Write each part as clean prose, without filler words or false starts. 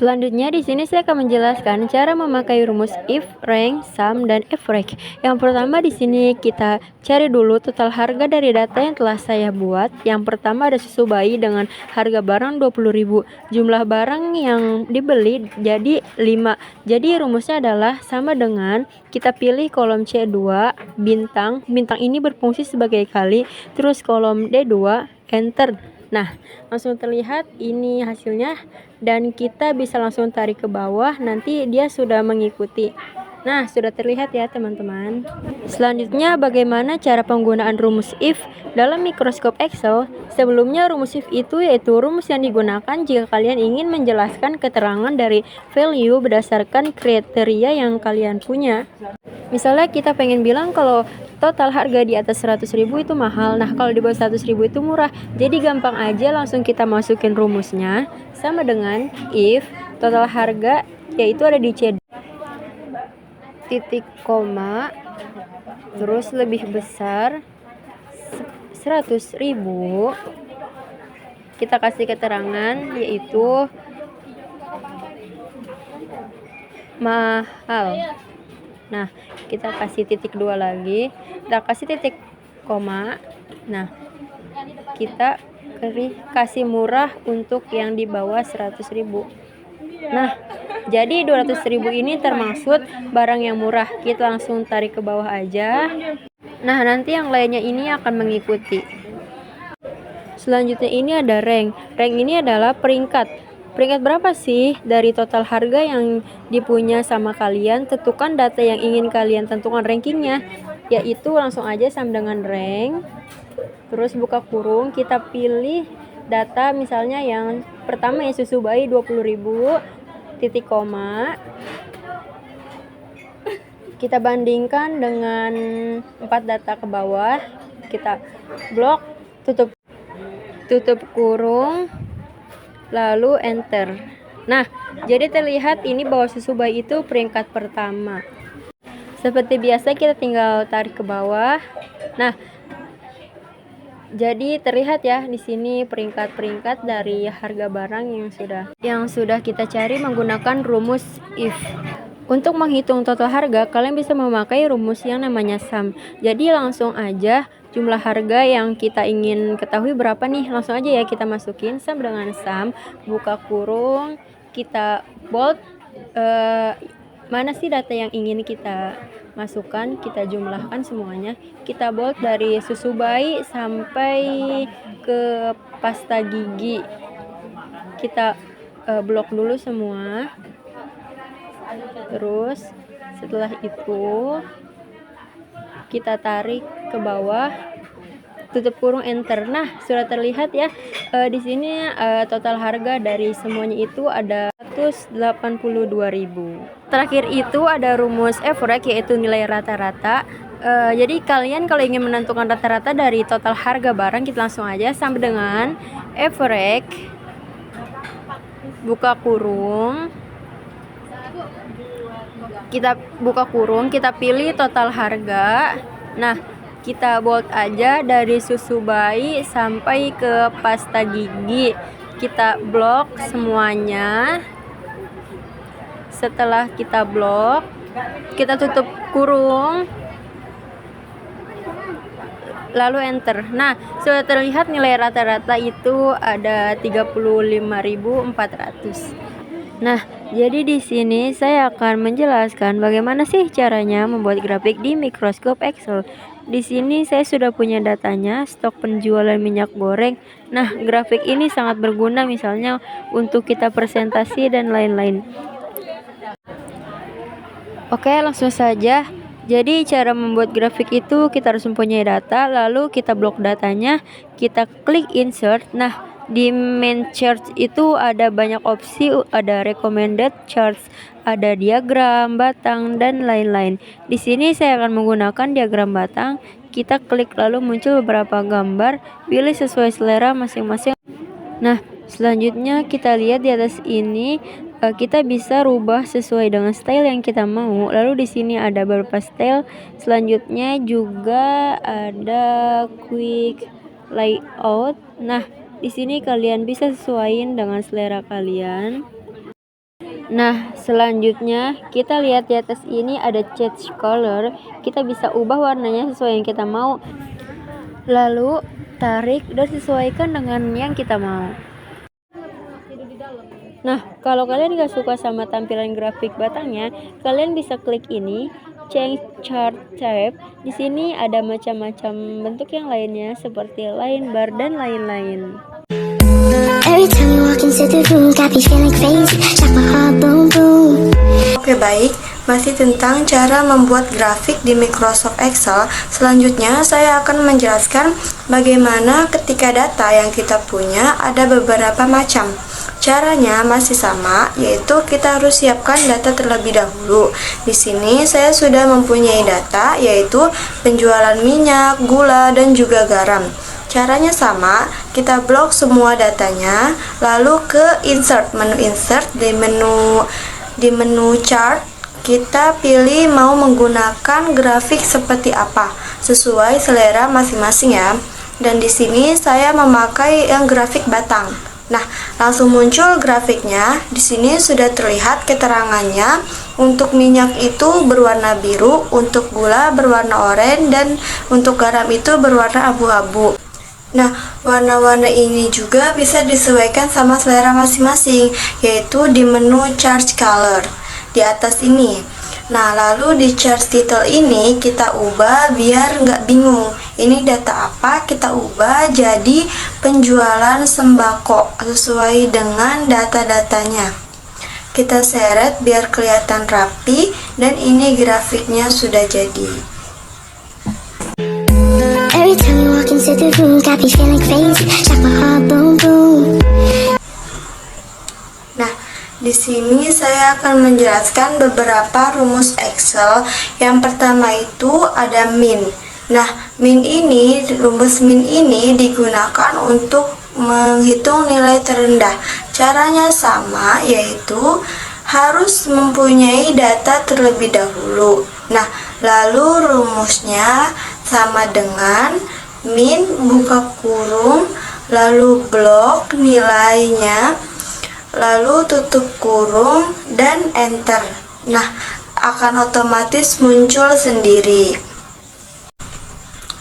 Selanjutnya di sini saya akan menjelaskan cara memakai rumus if, rank, sum, dan average. Yang pertama di sini kita cari dulu total harga dari data yang telah saya buat. Yang pertama ada susu bayi dengan harga barang 20.000. Jumlah barang yang dibeli jadi 5. Jadi rumusnya adalah sama dengan kita pilih kolom C2 bintang. Bintang ini berfungsi sebagai kali, terus kolom D2 enter. Nah, langsung terlihat ini hasilnya dan kita bisa langsung tarik ke bawah, nanti dia sudah mengikuti. Nah, sudah terlihat ya teman-teman. Selanjutnya bagaimana cara penggunaan rumus if dalam mikroskop Excel? Sebelumnya rumus if itu yaitu rumus yang digunakan jika kalian ingin menjelaskan keterangan dari value berdasarkan kriteria yang kalian punya. Misalnya kita pengen bilang kalau total harga di atas 100.000 itu mahal. Nah, kalau di bawah 100.000 itu murah. Jadi gampang aja langsung kita masukin rumusnya sama dengan if total harga yaitu ada di C titik koma terus lebih besar 100.000, kita kasih keterangan yaitu mahal. Nah, kita kasih titik 2 lagi, kita kasih titik koma. Nah, kita kasih murah untuk yang di bawah 100.000. Nah, jadi 200.000 ini termaksud barang yang murah. Kita langsung tarik ke bawah aja. Nah, nanti yang lainnya ini akan mengikuti. Selanjutnya ini ada rank. Rank ini adalah peringkat. Peringkat berapa sih dari total harga yang dipunya sama kalian? Tentukan data yang ingin kalian tentukan rankingnya, yaitu langsung aja sama dengan rank. Terus buka kurung, kita pilih data misalnya yang pertama ya susu bayi 20.000, titik koma. Kita bandingkan dengan 4 data ke bawah. Kita blok, tutup kurung, lalu enter. Nah, jadi terlihat ini bahwa susu bayi itu peringkat pertama. Seperti biasa kita tinggal tarik ke bawah. Nah, jadi terlihat ya di sini peringkat-peringkat dari harga barang yang sudah kita cari menggunakan rumus if. Untuk menghitung total harga, kalian bisa memakai rumus yang namanya sum. Jadi langsung aja jumlah harga yang kita ingin ketahui berapa nih, langsung aja ya kita masukin sama dengan sum, buka kurung, kita bold mana sih data yang ingin kita masukkan, kita jumlahkan semuanya, kita bold dari susu bayi sampai ke pasta gigi, kita blok dulu semua. Terus setelah itu kita tarik ke bawah, tutup kurung, enter. Nah, sudah terlihat ya di sini total harga dari semuanya itu ada 182.000. Terakhir itu ada rumus average yaitu nilai rata-rata. Jadi kalian kalau ingin menentukan rata-rata dari total harga barang, kita langsung aja sama dengan average, buka kurung, kita buka kurung, kita pilih total harga. Nah, kita bold aja dari susu bayi sampai ke pasta gigi, kita blok semuanya. Setelah kita blok, kita tutup kurung, lalu enter. Nah, sudah terlihat nilai rata-rata itu ada 35.400. Nah, jadi di sini saya akan menjelaskan bagaimana sih caranya membuat grafik di mikroskop Excel. Di sini saya sudah punya datanya, stok penjualan minyak goreng. Nah, grafik ini sangat berguna misalnya untuk kita presentasi dan lain-lain. Oke, langsung saja. Jadi cara membuat grafik itu kita harus mempunyai data, lalu kita blok datanya, kita klik insert. Nah, di main chart itu ada banyak opsi, ada recommended charts, ada diagram batang dan lain-lain. Di sini saya akan menggunakan diagram batang. Kita klik lalu muncul beberapa gambar, pilih sesuai selera masing-masing. Nah, selanjutnya kita lihat di atas ini kita bisa rubah sesuai dengan style yang kita mau. Lalu di sini ada beberapa style. Selanjutnya juga ada quick layout. Nah, di sini kalian bisa sesuaiin dengan selera kalian. Nah, selanjutnya kita lihat di atas ini ada change color. Kita bisa ubah warnanya sesuai yang kita mau. Lalu tarik dan sesuaikan dengan yang kita mau. Nah, kalau kalian gak suka sama tampilan grafik batangnya, kalian bisa klik ini, change chart type. Di sini ada macam-macam bentuk yang lainnya seperti line bar dan lain-lain. Oke, baik, masih tentang cara membuat grafik di Microsoft Excel. Selanjutnya saya akan menjelaskan bagaimana ketika data yang kita punya ada beberapa macam. Caranya masih sama, yaitu kita harus siapkan data terlebih dahulu. Di sini saya sudah mempunyai data, yaitu penjualan minyak, gula, dan juga garam. Caranya sama, kita blok semua datanya, lalu ke insert, menu insert, di menu chart, kita pilih mau menggunakan grafik seperti apa, sesuai selera masing-masing ya. Dan di sini saya memakai yang grafik batang. Nah, langsung muncul grafiknya. Di sini sudah terlihat keterangannya. Untuk minyak itu berwarna biru, untuk gula berwarna oranye, dan untuk garam itu berwarna abu-abu. Nah, warna-warna ini juga bisa disesuaikan sama selera masing-masing, yaitu di menu Change Color di atas ini. Nah, lalu di Change Title ini kita ubah biar nggak bingung. Ini data apa? Kita ubah jadi penjualan sembako sesuai dengan data-datanya. Kita seret biar kelihatan rapi, dan ini grafiknya sudah jadi. Nah, di sini saya akan menjelaskan beberapa rumus Excel. Yang pertama itu ada min. Nah, rumus min ini digunakan untuk menghitung nilai terendah. Caranya sama, yaitu harus mempunyai data terlebih dahulu. Nah, lalu rumusnya sama dengan min buka kurung, lalu blok nilainya, lalu tutup kurung, dan enter. Nah, akan otomatis muncul sendiri.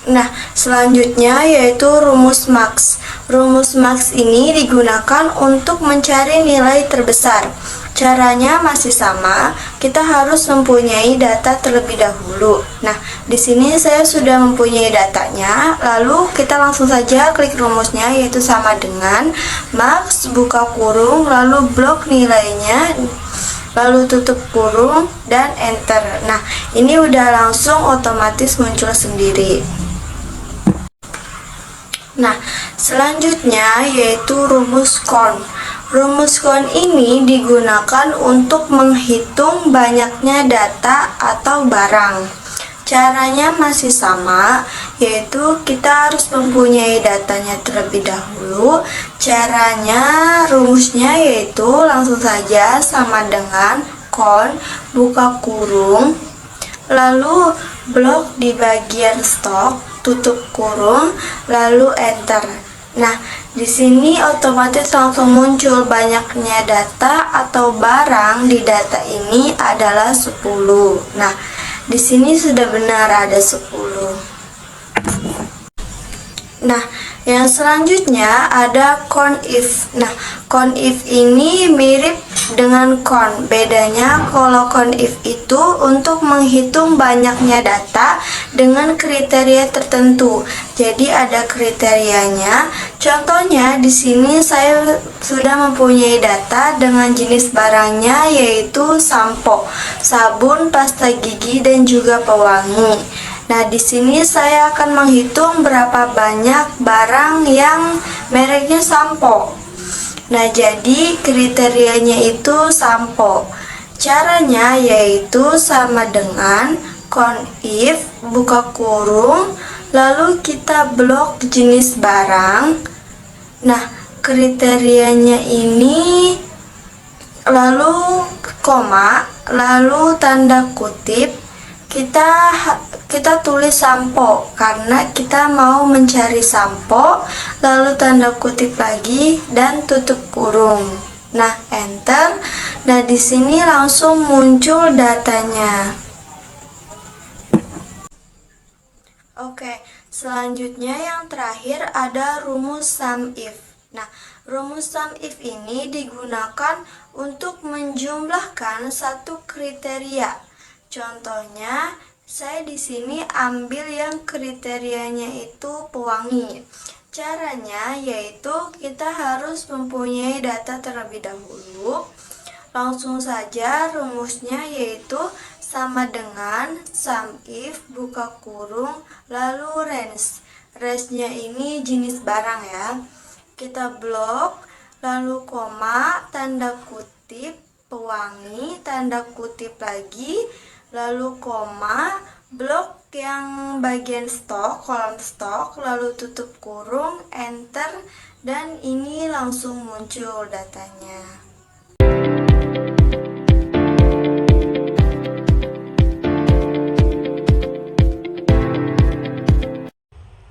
Nah, selanjutnya yaitu rumus max. Rumus max ini digunakan untuk mencari nilai terbesar. Caranya masih sama, kita harus mempunyai data terlebih dahulu. Nah, di sini saya sudah mempunyai datanya, lalu kita langsung saja klik rumusnya, yaitu sama dengan max buka kurung, lalu blok nilainya, lalu tutup kurung, dan enter. Nah, ini udah langsung otomatis muncul sendiri. Nah, selanjutnya yaitu rumus count. Rumus count ini digunakan untuk menghitung banyaknya data atau barang. Caranya masih sama, yaitu kita harus mempunyai datanya terlebih dahulu. Rumusnya yaitu langsung saja sama dengan count buka kurung, lalu blok di bagian stok, tutup kurung, lalu enter. Nah, di sini otomatis langsung muncul banyaknya data atau barang di data ini adalah 10. Nah, di sini sudah benar ada 10. Nah, yang selanjutnya ada count if. Nah, count if ini mirip dengan count. Bedanya kalau count if itu untuk menghitung banyaknya data dengan kriteria tertentu. Jadi ada kriterianya. Contohnya di sini saya sudah mempunyai data dengan jenis barangnya, yaitu sampo, sabun, pasta gigi, dan juga pewangi. Nah, di sini saya akan menghitung berapa banyak barang yang mereknya sampo. Nah, jadi kriterianya itu sampo. Caranya yaitu sama dengan count if buka kurung, lalu kita blok jenis barang. Nah, kriterianya ini, lalu koma, lalu tanda kutip, kita tulis sampo karena kita mau mencari sampo, lalu tanda kutip lagi dan tutup kurung. Nah, enter. Nah, di sini langsung muncul datanya. Oke, selanjutnya yang terakhir ada rumus sum if. Nah, rumus sum if ini digunakan untuk menjumlahkan satu kriteria. Contohnya, saya di sini ambil yang kriterianya itu pewangi. Caranya yaitu kita harus mempunyai data terlebih dahulu. Langsung saja rumusnya yaitu sama dengan sum if buka kurung lalu range. Range-nya ini jenis barang ya. Kita blok lalu koma tanda kutip pewangi tanda kutip lagi lalu koma blok yang bagian stok kolom stok lalu tutup kurung enter dan ini langsung muncul datanya.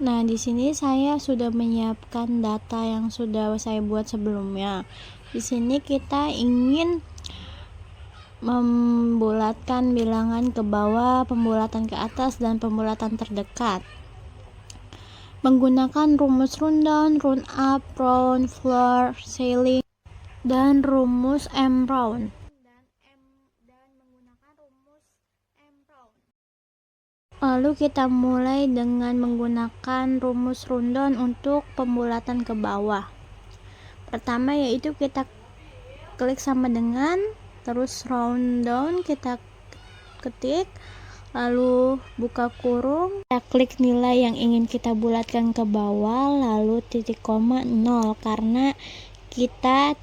Nah, di sini saya sudah menyiapkan data yang sudah saya buat sebelumnya. Di sini kita ingin membulatkan bilangan ke bawah, pembulatan ke atas, dan pembulatan terdekat. Menggunakan rumus rundown, run up, round, floor, ceiling, dan rumus M-round. Lalu kita mulai dengan menggunakan rumus rundown untuk pembulatan ke bawah. Pertama yaitu kita klik sama dengan, terus rundown kita ketik, lalu buka kurung, kita klik nilai yang ingin kita bulatkan ke bawah, lalu titik koma 0 karena kita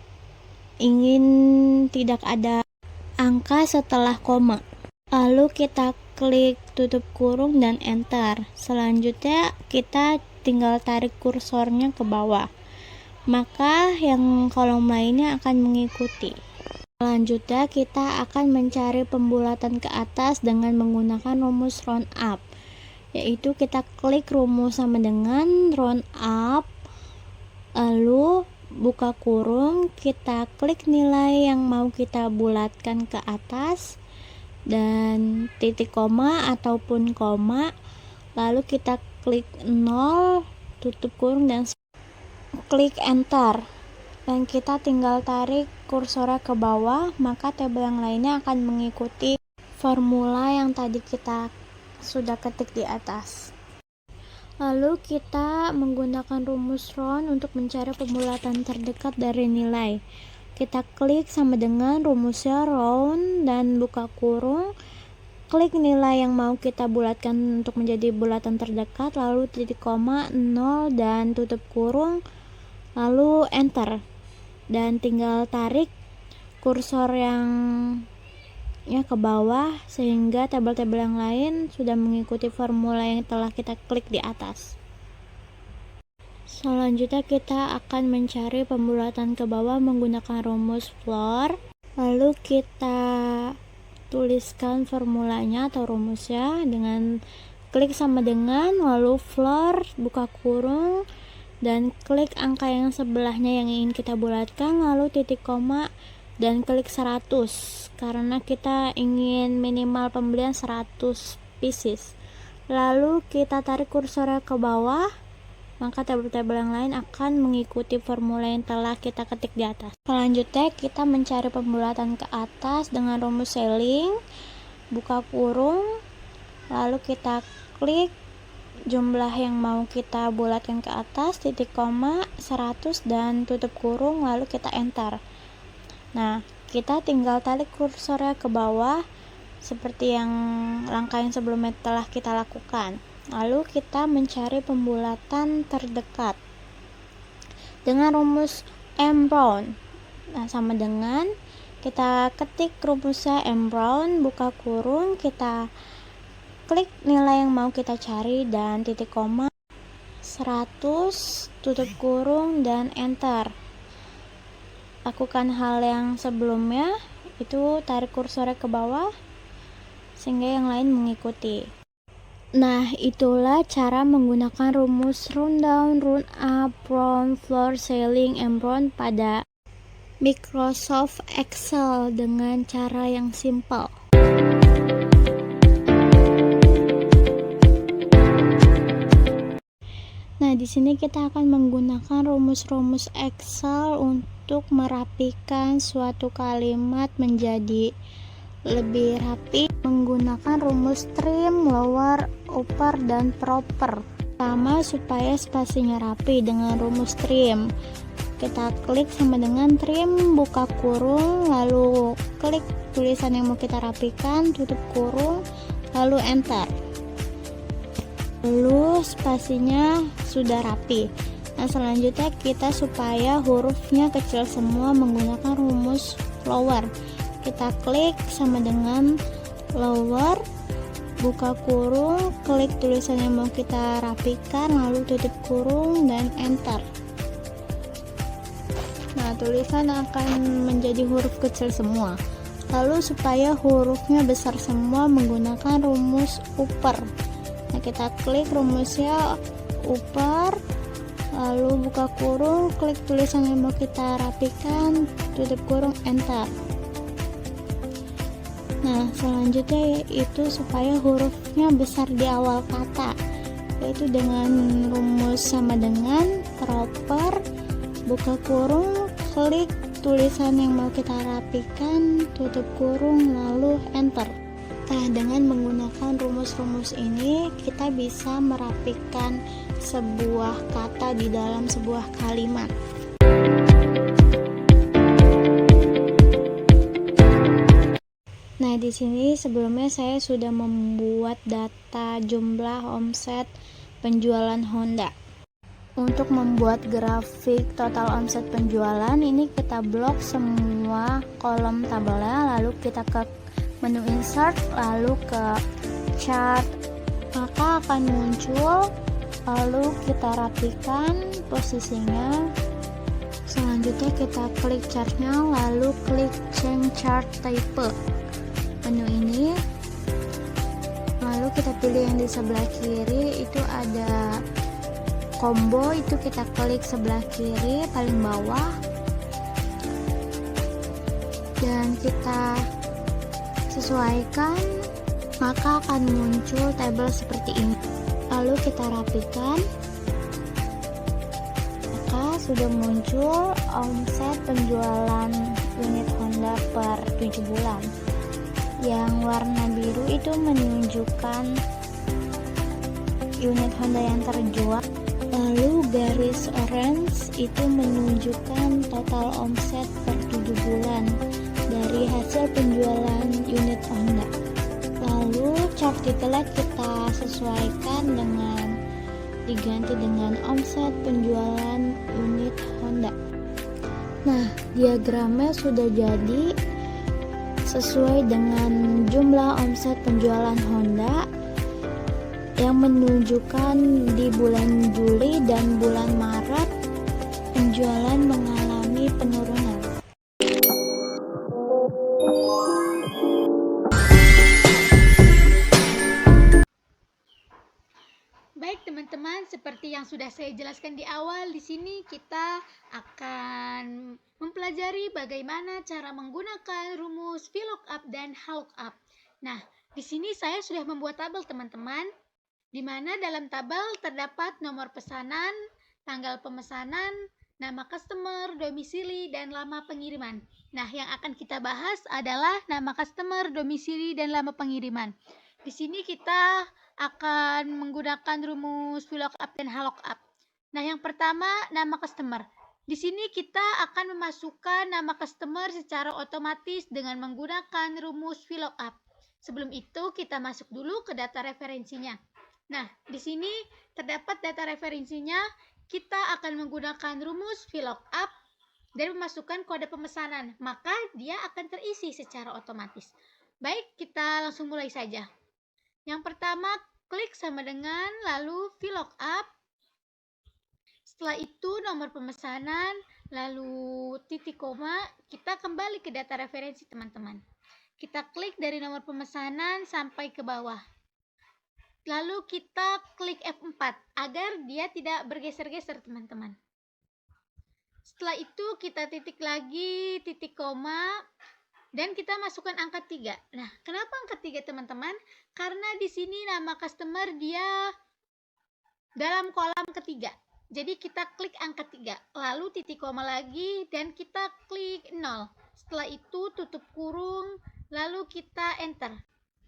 ingin tidak ada angka setelah koma. Lalu kita klik tutup kurung dan enter. Selanjutnya kita tinggal tarik kursornya ke bawah, maka yang kolom lainnya akan mengikuti. Selanjutnya kita akan mencari pembulatan ke atas dengan menggunakan rumus round up, yaitu kita klik rumus sama dengan round up, lalu buka kurung, kita klik nilai yang mau kita bulatkan ke atas dan titik koma ataupun koma, lalu kita klik 0 tutup kurung dan klik enter, dan kita tinggal tarik kursornya ke bawah, maka tabel yang lainnya akan mengikuti formula yang tadi kita sudah ketik di atas. Lalu kita menggunakan rumus round untuk mencari pembulatan terdekat dari nilai. Kita klik sama dengan rumusnya round dan buka kurung, klik nilai yang mau kita bulatkan untuk menjadi bulatan terdekat, lalu titik koma 0 dan tutup kurung, lalu enter, dan tinggal tarik kursor yang ke bawah sehingga tabel-tabel yang lain sudah mengikuti formula yang telah kita klik di atas. Selanjutnya kita akan mencari pembulatan ke bawah menggunakan rumus floor, lalu kita tuliskan formulanya atau rumusnya dengan klik sama dengan, lalu floor buka kurung dan klik angka yang sebelahnya yang ingin kita bulatkan, lalu titik koma dan klik 100 karena kita ingin minimal pembelian 100 pieces. Lalu kita tarik kursornya ke bawah, maka tabel-tabel yang lain akan mengikuti formula yang telah kita ketik di atas. Selanjutnya kita mencari pembulatan ke atas dengan rumus ceiling, buka kurung, lalu kita klik jumlah yang mau kita bulatkan ke atas, titik koma 100 dan tutup kurung, lalu kita enter. Nah, kita tinggal tarik kursornya ke bawah seperti yang langkah yang sebelumnya telah kita lakukan. Lalu kita mencari pembulatan terdekat dengan rumus M-round. Nah, sama dengan kita ketik rumusnya M-round, buka kurung, kita klik nilai yang mau kita cari dan titik koma 100 tutup kurung dan enter. Lakukan hal yang sebelumnya, itu tarik kursornya ke bawah sehingga yang lain mengikuti. Nah, itulah cara menggunakan rumus rundown, run up, round, floor, ceiling, and round pada Microsoft Excel dengan cara yang simpel. Nah, di sini kita akan menggunakan rumus-rumus Excel untuk merapikan suatu kalimat menjadi lebih rapi menggunakan rumus trim, lower, upper, dan proper. Pertama, supaya spasinya rapi dengan rumus trim. Kita klik sama dengan trim, buka kurung, lalu klik tulisan yang mau kita rapikan, tutup kurung, lalu enter. Lalu spasinya sudah rapi. Nah, selanjutnya kita supaya hurufnya kecil semua menggunakan rumus lower. Kita klik sama dengan lower, buka kurung, klik tulisan yang mau kita rapikan, lalu tutup kurung dan enter. Nah, tulisan akan menjadi huruf kecil semua. Lalu supaya hurufnya besar semua menggunakan rumus upper. Nah, kita klik rumusnya upper, lalu buka kurung, klik tulisan yang mau kita rapikan, tutup kurung, enter. Nah, selanjutnya yaitu supaya hurufnya besar di awal kata, yaitu dengan rumus sama dengan proper, buka kurung, klik tulisan yang mau kita rapikan, tutup kurung, lalu enter. Nah, dengan menggunakan rumus-rumus ini kita bisa merapikan sebuah kata di dalam sebuah kalimat. Nah, di sini sebelumnya saya sudah membuat data jumlah omset penjualan Honda. Untuk membuat grafik total omset penjualan ini kita blok semua kolom tabelnya, lalu kita ke menu insert, lalu ke chart, maka akan muncul, lalu kita rapikan posisinya. Selanjutnya kita klik chartnya, lalu klik change chart type menu ini, lalu kita pilih yang di sebelah kiri, itu ada combo, itu kita klik sebelah kiri paling bawah dan kita sesuaikan, maka akan muncul tabel seperti ini. Lalu kita rapikan, maka sudah muncul omset penjualan unit Honda per 7 bulan. Yang warna biru itu menunjukkan unit Honda yang terjual, lalu garis orange itu menunjukkan total omset per 7 bulan dari hasil penjualan unit Honda. Lalu chart detailnya kita sesuaikan dengan diganti dengan omset penjualan unit Honda. Nah, diagramnya sudah jadi sesuai dengan jumlah omset penjualan Honda yang menunjukkan di bulan Juli dan bulan Maret penjualan mengalami penurunan. Baik teman-teman, seperti yang sudah saya jelaskan di awal, di sini kita akan mempelajari bagaimana cara menggunakan rumus VLOOKUP dan HLOOKUP. Nah, di sini saya sudah membuat tabel teman-teman, di mana dalam tabel terdapat nomor pesanan, tanggal pemesanan, nama customer, domisili, dan lama pengiriman. Nah, yang akan kita bahas adalah nama customer, domisili, dan lama pengiriman. Di sini kita akan menggunakan rumus VLOOKUP dan HLOOKUP. Nah, yang pertama nama customer. Di sini kita akan memasukkan nama customer secara otomatis dengan menggunakan rumus VLOOKUP. Sebelum itu kita masuk dulu ke data referensinya. Nah, di sini terdapat data referensinya. Kita akan menggunakan rumus VLOOKUP dan memasukkan kode pemesanan, maka dia akan terisi secara otomatis. Baik, kita langsung mulai saja. Yang pertama, klik sama dengan, lalu VLOOKUP. Setelah itu nomor pemesanan, lalu titik koma, kita kembali ke data referensi teman-teman. Kita klik dari nomor pemesanan sampai ke bawah. Lalu kita klik F4 agar dia tidak bergeser-geser teman-teman. Setelah itu kita titik lagi, titik koma, dan kita masukkan angka 3. Nah, kenapa angka 3 teman-teman? Karena di sini nama customer dia dalam kolom ketiga. Jadi kita klik angka 3, lalu titik koma lagi, dan kita klik 0. Setelah itu tutup kurung, lalu kita enter.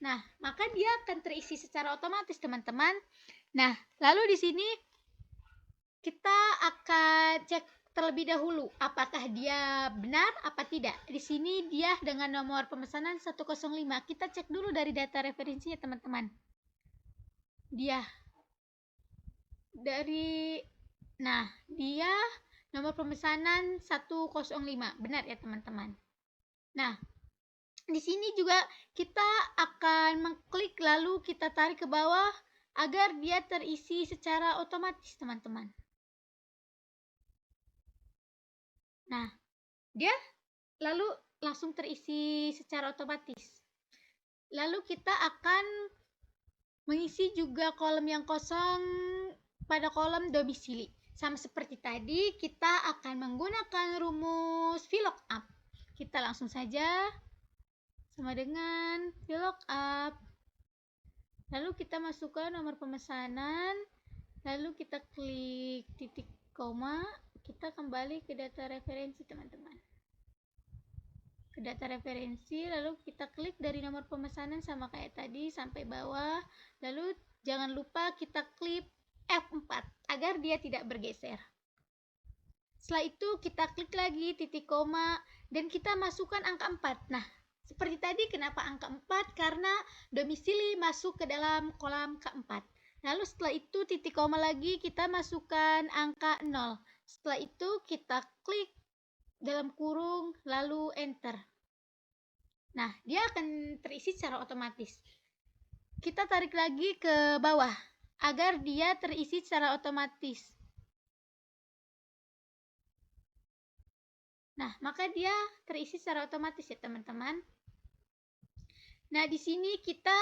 Nah, maka dia akan terisi secara otomatis teman-teman. Nah, lalu di sini kita akan cek terlebih dahulu apakah dia benar apa tidak. Di sini dia dengan nomor pemesanan 105. Kita cek dulu dari data referensinya teman-teman. Dia nomor pemesanan 105. Benar ya teman-teman. Nah, di sini juga kita akan mengklik lalu kita tarik ke bawah agar dia terisi secara otomatis teman-teman. Nah, dia lalu langsung terisi secara otomatis. Lalu kita akan mengisi juga kolom yang kosong pada kolom domisili. Sama seperti tadi, kita akan menggunakan rumus VLOOKUP. Kita langsung saja sama dengan VLOOKUP. Lalu kita masukkan nomor pemesanan, lalu kita klik titik koma, kita kembali ke data referensi teman-teman. Ke data referensi, lalu kita klik dari nomor pemesanan sama kayak tadi sampai bawah, lalu jangan lupa kita klik F4 agar dia tidak bergeser. Setelah itu kita klik lagi titik koma dan kita masukkan angka 4. Nah, seperti tadi kenapa angka 4? Karena domisili masuk ke dalam kolom keempat. Lalu setelah itu titik koma lagi kita masukkan angka 0. Setelah itu kita klik dalam kurung lalu enter. Nah, dia akan terisi secara otomatis. Kita tarik lagi ke bawah agar dia terisi secara otomatis. Nah, maka dia terisi secara otomatis ya teman-teman. Nah, di sini kita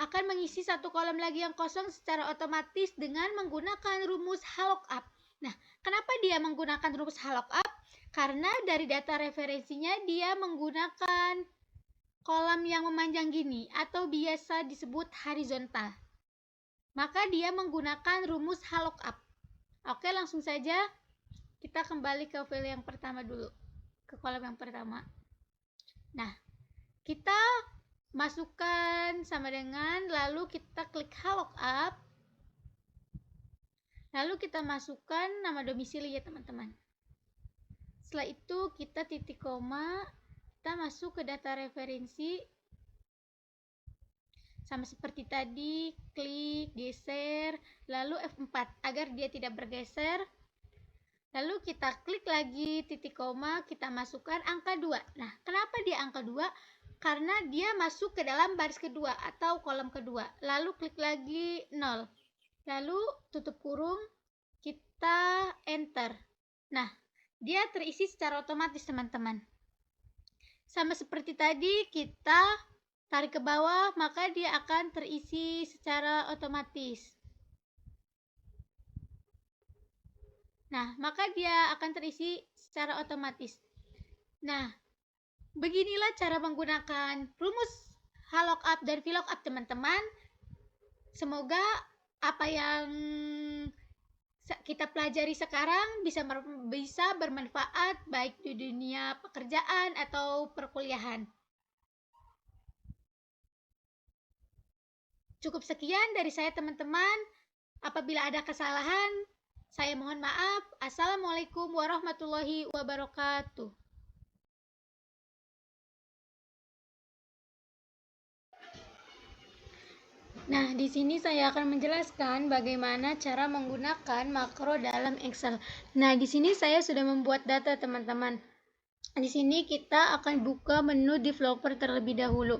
akan mengisi satu kolom lagi yang kosong secara otomatis dengan menggunakan rumus VLOOKUP. Nah, kenapa dia menggunakan rumus VLOOKUP? Karena dari data referensinya dia menggunakan kolom yang memanjang gini atau biasa disebut horizontal. Maka dia menggunakan rumus VLOOKUP. Oke, langsung saja kita kembali ke file yang pertama dulu, ke kolom yang pertama. Nah, kita masukkan sama dengan, lalu kita klik VLOOKUP, lalu kita masukkan nama domisili ya teman-teman. Setelah itu kita titik koma, kita masuk ke data referensi. Sama seperti tadi, klik, geser, lalu F4 agar dia tidak bergeser. Lalu kita klik lagi titik koma, kita masukkan angka 2. Nah, kenapa dia angka 2? Karena dia masuk ke dalam baris kedua atau kolom kedua. Lalu klik lagi 0. Lalu tutup kurung, kita enter. Nah, dia terisi secara otomatis teman-teman. Sama seperti tadi, kita tarik ke bawah, maka dia akan terisi secara otomatis. Nah, maka dia akan terisi secara otomatis. Nah, beginilah cara menggunakan rumus VLOOKUP dan VLOOKUP teman-teman. Semoga apa yang kita pelajari sekarang bisa bermanfaat baik di dunia pekerjaan atau perkuliahan. Cukup sekian dari saya teman-teman. Apabila ada kesalahan, saya mohon maaf. Assalamualaikum warahmatullahi wabarakatuh. Nah, di sini saya akan menjelaskan bagaimana cara menggunakan makro dalam Excel. Nah, di sini saya sudah membuat data, teman-teman. Di sini kita akan buka menu developer terlebih dahulu.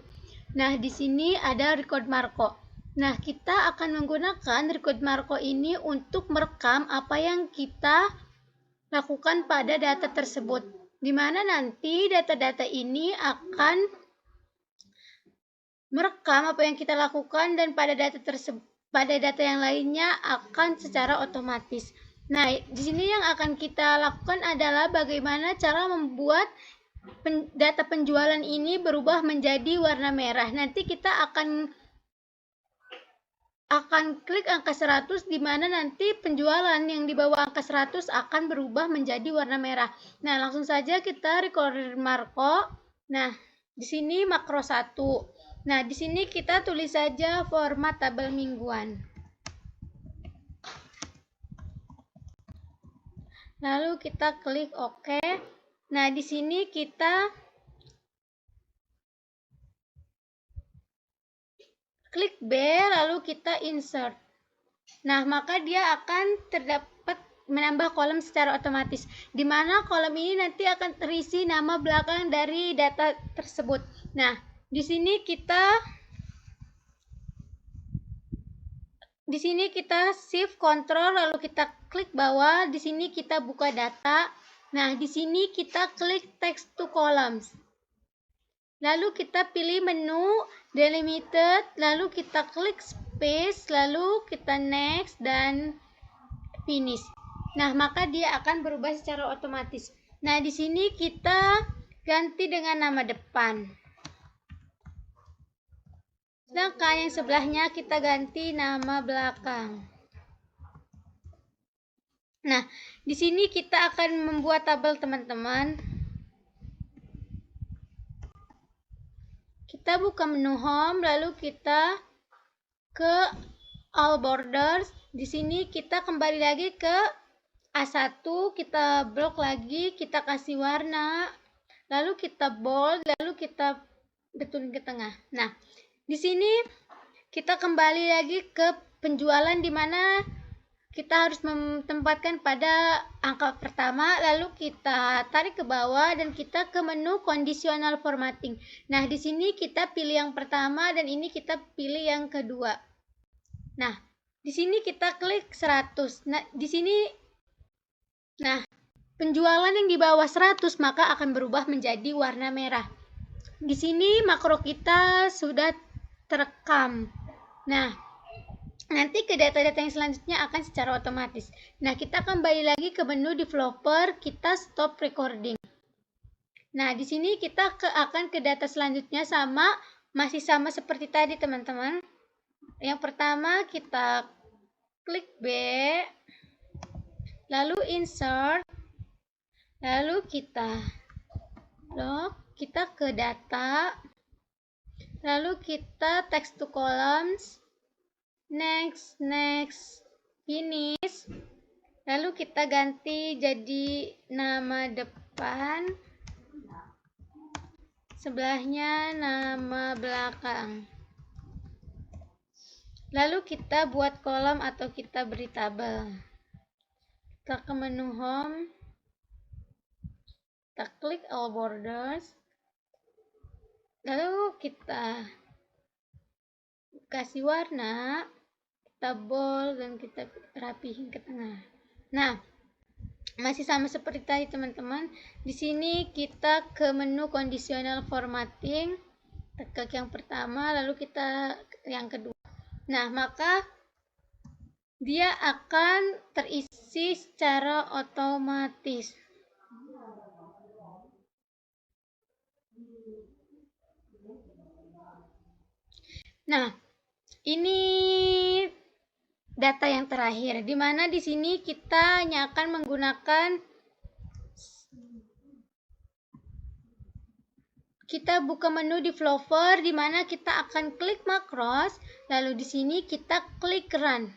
Nah, di sini ada record marco. Nah, kita akan menggunakan record marco ini untuk merekam apa yang kita lakukan pada data tersebut. Di mana nanti data-data ini akan merekam apa yang kita lakukan dan pada data yang lainnya akan secara otomatis. Nah, di sini yang akan kita lakukan adalah bagaimana cara membuat data penjualan ini berubah menjadi warna merah. Nanti kita akan klik angka 100 di mana nanti penjualan yang di bawah angka 100 akan berubah menjadi warna merah. Nah, langsung saja kita recorder Marco. Nah, di sini makro 1. Nah, di sini kita tulis saja format tabel mingguan. Lalu kita klik OK. Nah, di sini kita klik B, lalu kita insert. Nah, maka dia akan terdapat menambah kolom secara otomatis, di mana kolom ini nanti akan terisi nama belakang dari data tersebut. Nah, di sini kita shift control lalu kita klik bawah. Di sini kita buka data. Nah, di sini kita klik text to columns. Lalu kita pilih menu delimited, lalu kita klik space, lalu kita next dan finish. Nah, maka dia akan berubah secara otomatis. Nah, di sini kita ganti dengan nama depan. Sedangkan yang sebelahnya kita ganti nama belakang. Nah, di sini kita akan membuat tabel, teman-teman. Kita buka menu home, lalu kita ke all borders. Di sini kita kembali lagi ke A1, kita blok lagi, kita kasih warna, lalu kita bold, lalu kita betulin ke tengah. Nah, di sini kita kembali lagi ke penjualan di mana kita harus menempatkan pada angka pertama, lalu kita tarik ke bawah dan kita ke menu conditional formatting. Nah, di sini kita pilih yang pertama dan ini kita pilih yang kedua. Nah, di sini kita klik 100. Nah, di sini penjualan yang di bawah 100 maka akan berubah menjadi warna merah. Di sini makro kita sudah terekam. Nah, nanti ke data-data yang selanjutnya akan secara otomatis. Nah, kita kembali lagi ke menu developer, kita stop recording. Nah, di sini kita akan ke data selanjutnya masih sama seperti tadi, teman-teman. Yang pertama kita klik B, lalu insert, lalu kita ke data, lalu kita text to columns, next, finish, lalu kita ganti jadi nama depan, sebelahnya nama belakang. Lalu kita buat kolom atau kita beri tabel. Kita ke menu home, kita klik all borders, lalu kita kasih warna, kita bold dan kita rapihin ke tengah. Nah, masih sama seperti tadi, teman-teman. Di sini kita ke menu conditional formatting, klik yang pertama, lalu kita yang kedua. Nah, maka dia akan terisi secara otomatis. Nah, ini data yang terakhir, di mana di sini kita hanya akan menggunakan, kita buka menu developer di mana kita akan klik macros, lalu di sini kita klik run.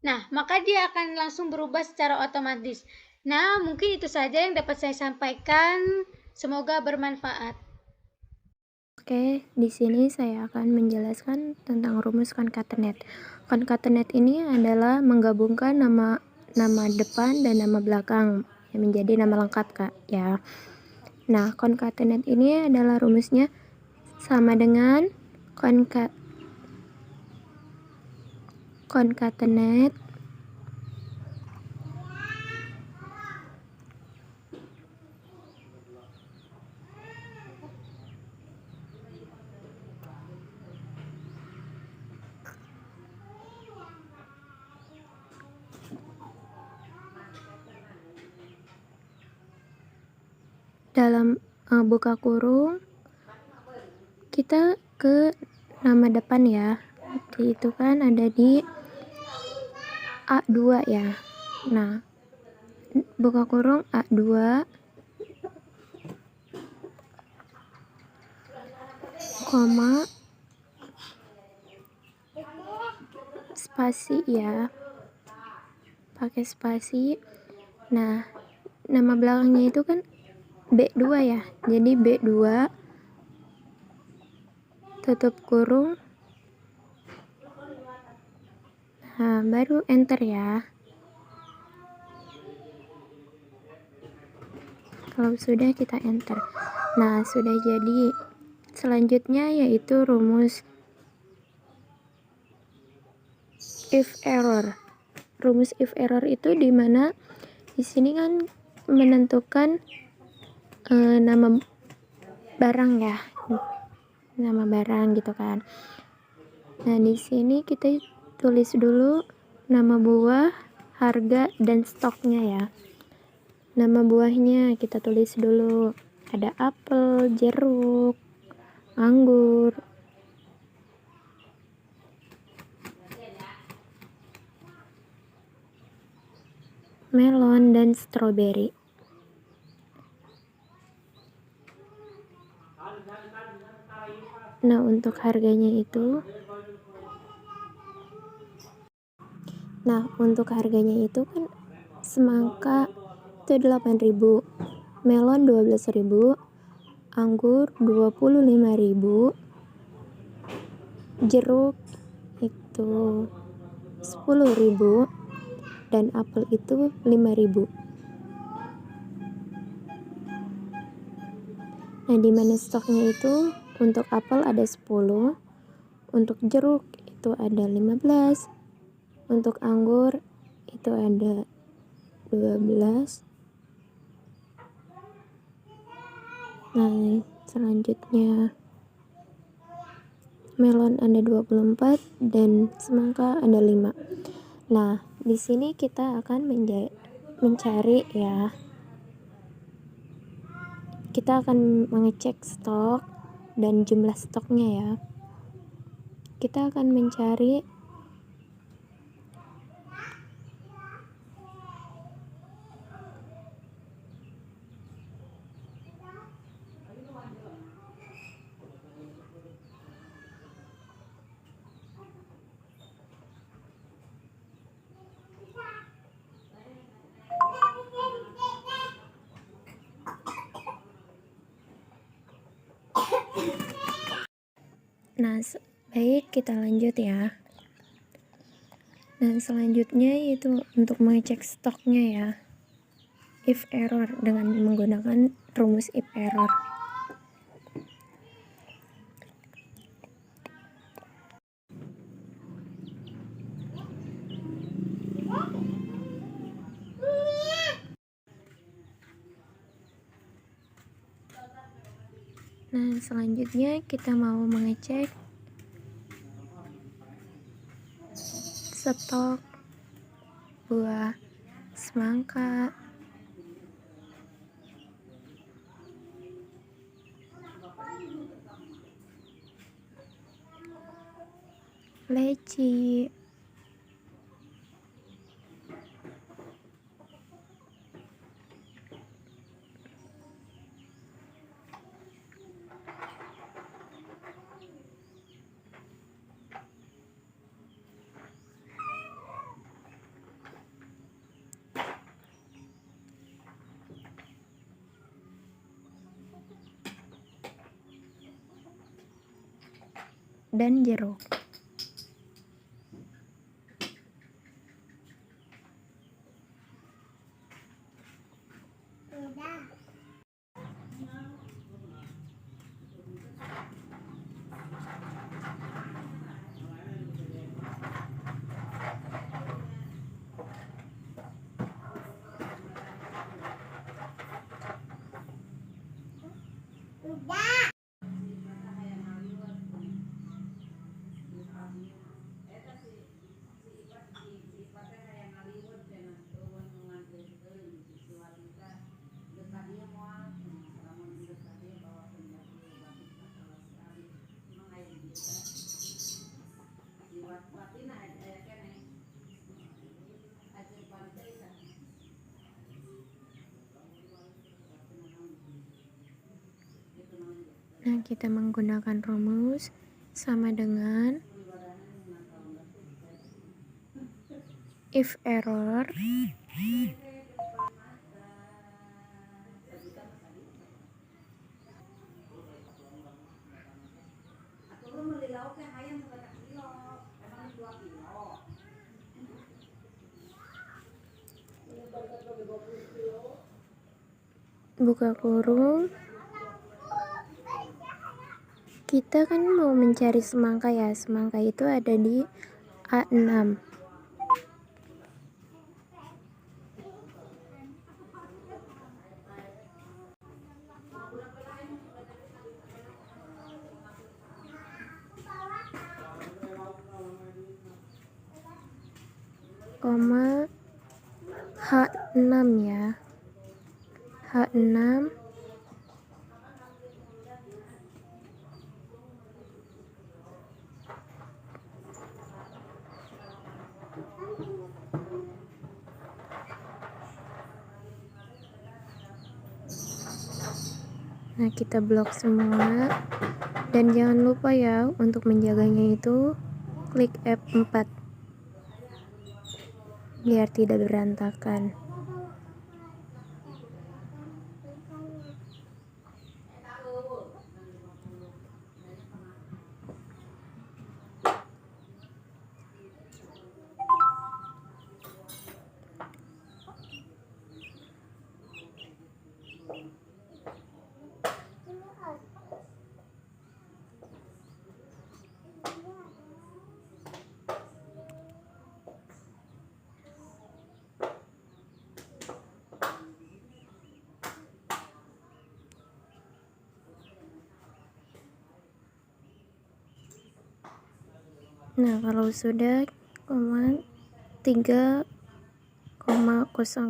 Nah, maka dia akan langsung berubah secara otomatis. Nah, mungkin itu saja yang dapat saya sampaikan. Semoga bermanfaat. Oke, di sini saya akan menjelaskan tentang rumus concatenate. Concatenate ini adalah menggabungkan nama depan dan nama belakang yang menjadi nama lengkap, Kak, ya. Nah, concatenate ini adalah rumusnya sama dengan concatenate dalam buka kurung kita ke nama depan ya. Itu kan ada di A2 ya. Nah, buka kurung A2 koma spasi ya, pakai spasi. Nah, nama belakangnya itu kan B2 ya, jadi B2 tutup kurung. Nah, baru enter ya. Kalau sudah, kita enter. Nah, sudah jadi. Selanjutnya yaitu rumus if error. Rumus if error itu dimana di sini kan menentukan nama barang ya, nama barang gitu kan. Nah, di sini kita tulis dulu nama buah, harga, dan stoknya ya. Nama buahnya kita tulis dulu, ada apel, jeruk, anggur, melon, dan stroberi. Nah, untuk harganya itu kan semangka itu 8.000, melon 12.000, anggur 25.000, jeruk itu 10.000, dan apel itu 5.000. Nah, di mana stoknya itu untuk apel ada 10, untuk jeruk itu ada 15, untuk anggur itu ada 12. Nah, selanjutnya melon ada 24 dan semangka ada 5. Nah, di sini kita akan mencari ya. Kita akan mengecek stok dan jumlah stoknya ya. Kita akan mencari Nah, baik, kita lanjut ya. Nah, selanjutnya yaitu untuk mengecek stoknya ya. If error dengan menggunakan rumus if error. Nah, selanjutnya kita mau mengecek stok buah semangka, leci, dan jeruk. Nah, kita menggunakan rumus sama dengan if error buka kurung. Kita kan mau mencari semangka ya. Semangka itu ada di A6. Koma H6 ya. H6 Nah, kita blok semua. Dan jangan lupa ya, untuk menjaganya itu klik F4 biar tidak berantakan. Nah, kalau sudah 3,0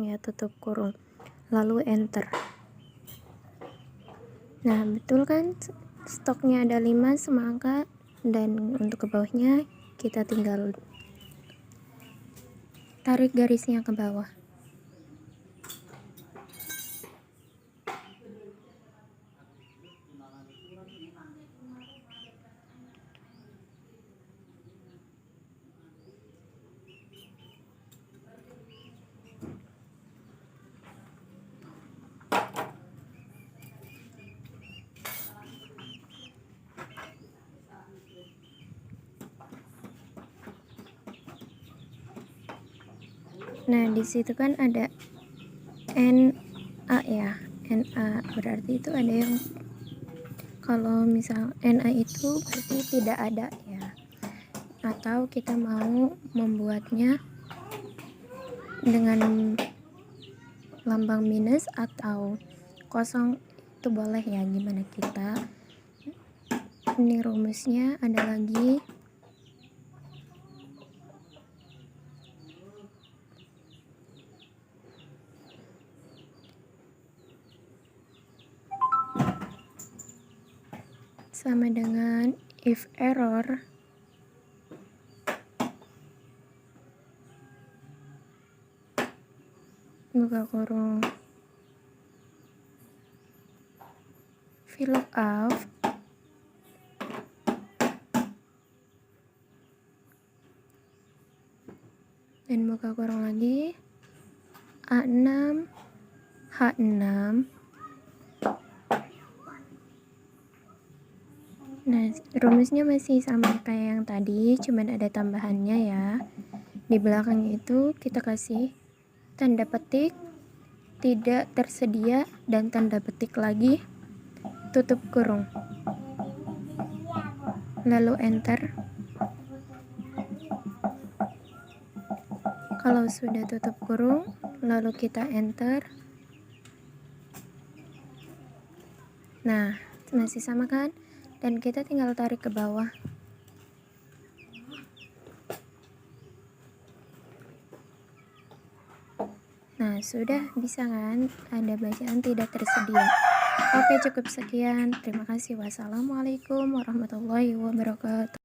ya, tutup kurung, lalu enter. Nah, betul kan, stoknya ada 5 semangka, dan untuk ke bawahnya kita tinggal tarik garisnya ke bawah. Nah, di situ kan ada NA ya. NA berarti itu ada yang, kalau misal NA itu berarti tidak ada ya. Atau kita mau membuatnya dengan lambang minus atau kosong, itu boleh ya, gimana kita. Ini rumusnya ada lagi. Sama dengan if error buka kurung VLOOKUP dan buka kurung lagi A6 H6. Nah, rumusnya masih sama kayak yang tadi, cuman ada tambahannya ya. Di belakangnya itu kita kasih tanda petik, tidak tersedia, dan tanda petik lagi, tutup kurung, lalu enter. Kalau sudah tutup kurung, lalu kita enter. Nah, masih sama kan? Dan kita tinggal tarik ke bawah. Nah, sudah bisa kan? Ada bacaan tidak tersedia. Oke, cukup sekian. Terima kasih. Wassalamualaikum warahmatullahi wabarakatuh.